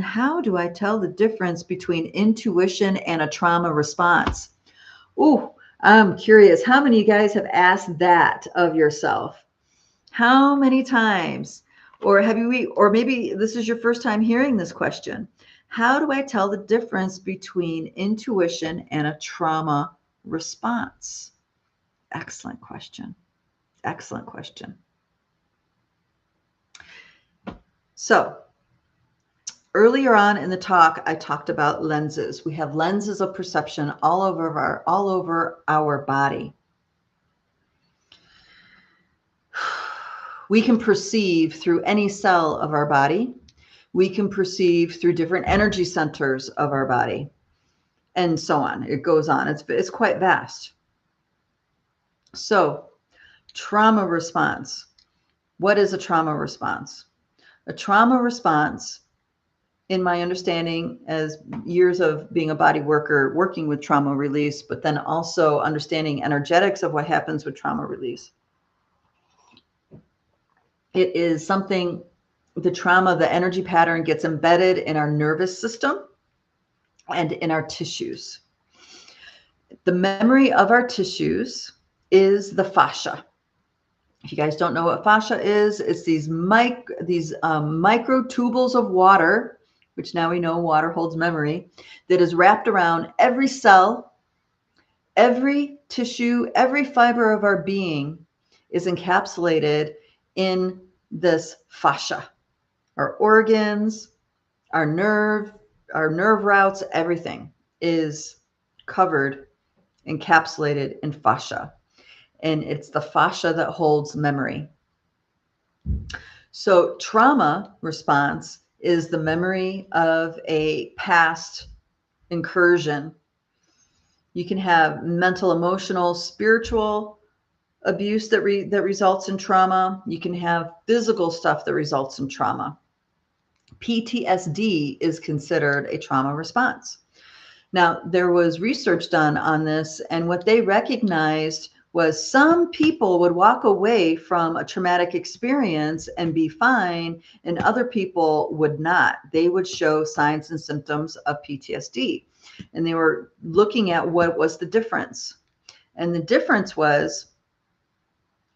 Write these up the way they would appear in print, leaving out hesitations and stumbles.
how do I tell the difference between intuition and a trauma response? Ooh, I'm curious. How many of you guys have asked that of yourself? How many times? Or or maybe this is your first time hearing this question. How do I tell the difference between intuition and a trauma response? Excellent question. Excellent question. So, earlier on in the talk, I talked about lenses. We have lenses of perception all over our body. We can perceive through any cell of our body. We can perceive through different energy centers of our body, and so on. It goes on. It's quite vast. So, trauma response. What is a trauma response? A trauma response, in my understanding, as years of being a body worker, working with trauma release, but then also understanding energetics of what happens with trauma release. It is something, the trauma, the energy pattern gets embedded in our nervous system and in our tissues. The memory of our tissues is the fascia. If you guys don't know what fascia is, it's these microtubules of water, which now we know water holds memory, that is wrapped around every cell, every tissue, every fiber of our being is encapsulated in this fascia. Our organs, our nerve routes, everything is covered, encapsulated in fascia. And it's the fascia that holds memory. So trauma response is the memory of a past incursion. You can have mental, emotional, spiritual abuse that results in trauma. You can have physical stuff that results in trauma. PTSD is considered a trauma response. Now, there was research done on this, and what they recognized was some people would walk away from a traumatic experience and be fine, and other people would not. They would show signs and symptoms of PTSD. And they were looking at what was the difference. And the difference was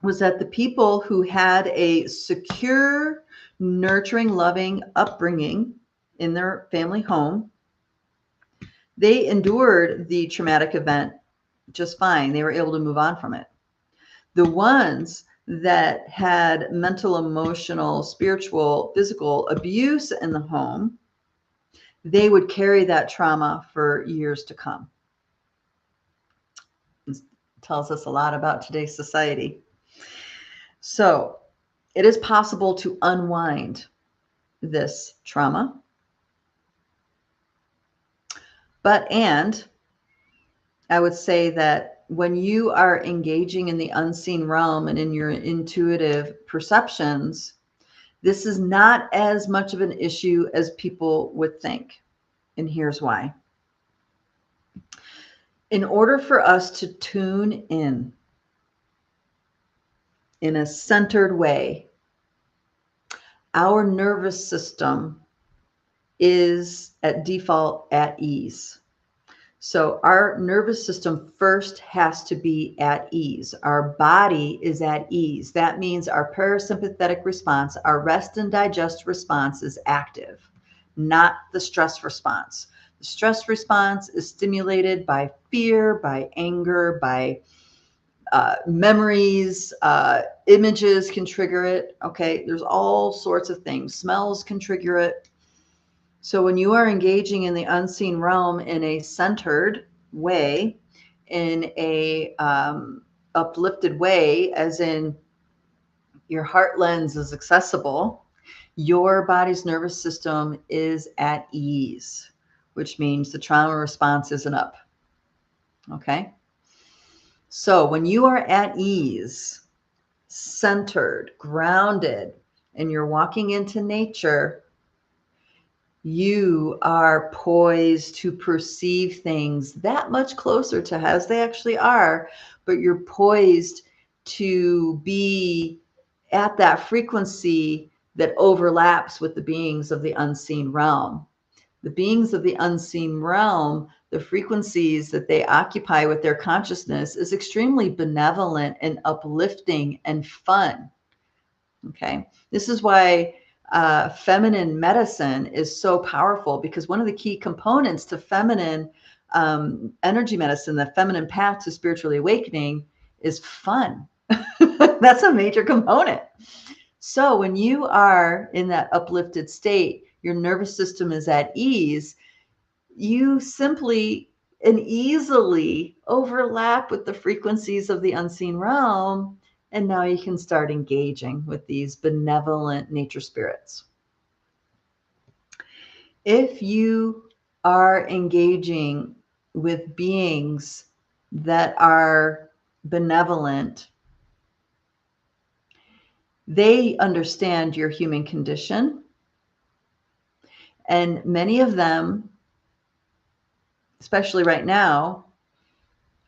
that the people who had a secure, nurturing, loving upbringing in their family home, they endured the traumatic event just fine. They were able to move on from it. The ones that had mental, emotional, spiritual, physical abuse in the home, they would carry that trauma for years to come. It tells us a lot about today's society. So it is possible to unwind this trauma. And I would say that when you are engaging in the unseen realm and in your intuitive perceptions, this is not as much of an issue as people would think. And here's why. In order for us to tune in a centered way, our nervous system is at default at ease. So our nervous system first has to be at ease. Our body is at ease. That means our parasympathetic response, our rest and digest response is active, not the stress response. The stress response is stimulated by fear, by anger, by memories, images can trigger it. Okay, there's all sorts of things. Smells can trigger it. So when you are engaging in the unseen realm in a centered way, in a uplifted way, as in your heart lens is accessible, your body's nervous system is at ease, which means the trauma response isn't up. Okay? So when you are at ease, centered, grounded, and you're walking into nature, you are poised to perceive things that much closer to as they actually are, but you're poised to be at that frequency that overlaps with the beings of the unseen realm. The beings of the unseen realm, the frequencies that they occupy with their consciousness is extremely benevolent and uplifting and fun. Okay. This is why feminine medicine is so powerful, because one of the key components to feminine energy medicine, the feminine path to spiritually awakening, is fun. That's a major component. So when you are in that uplifted state, your nervous system is at ease, you simply and easily overlap with the frequencies of the unseen realm. And now you can start engaging with these benevolent nature spirits. If you are engaging with beings that are benevolent, they understand your human condition. And many of them, especially right now,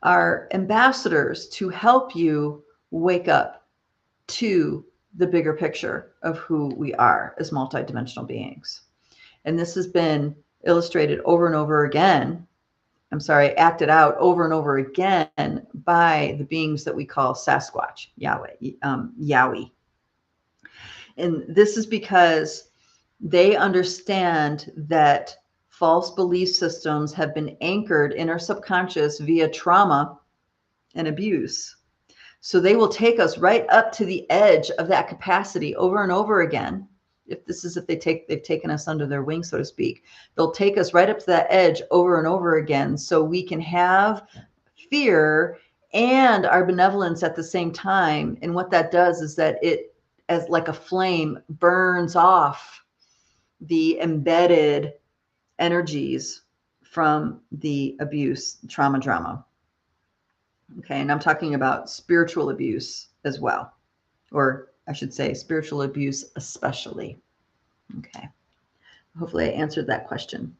are ambassadors to help you wake up to the bigger picture of who we are as multidimensional beings. And this has been illustrated over and over again. Acted out over and over again by the beings that we call Sasquatch, Yowie. And this is because they understand that false belief systems have been anchored in our subconscious via trauma and abuse. So they will take us right up to the edge of that capacity over and over again. If they've taken us under their wing, so to speak, they'll take us right up to that edge over and over again, so we can have fear and our benevolence at the same time. And what that does is that it, as like a flame, burns off the embedded energies from the abuse, trauma drama. Okay, and I'm talking about spiritual abuse as well, or I should say spiritual abuse especially. Okay, hopefully I answered that question.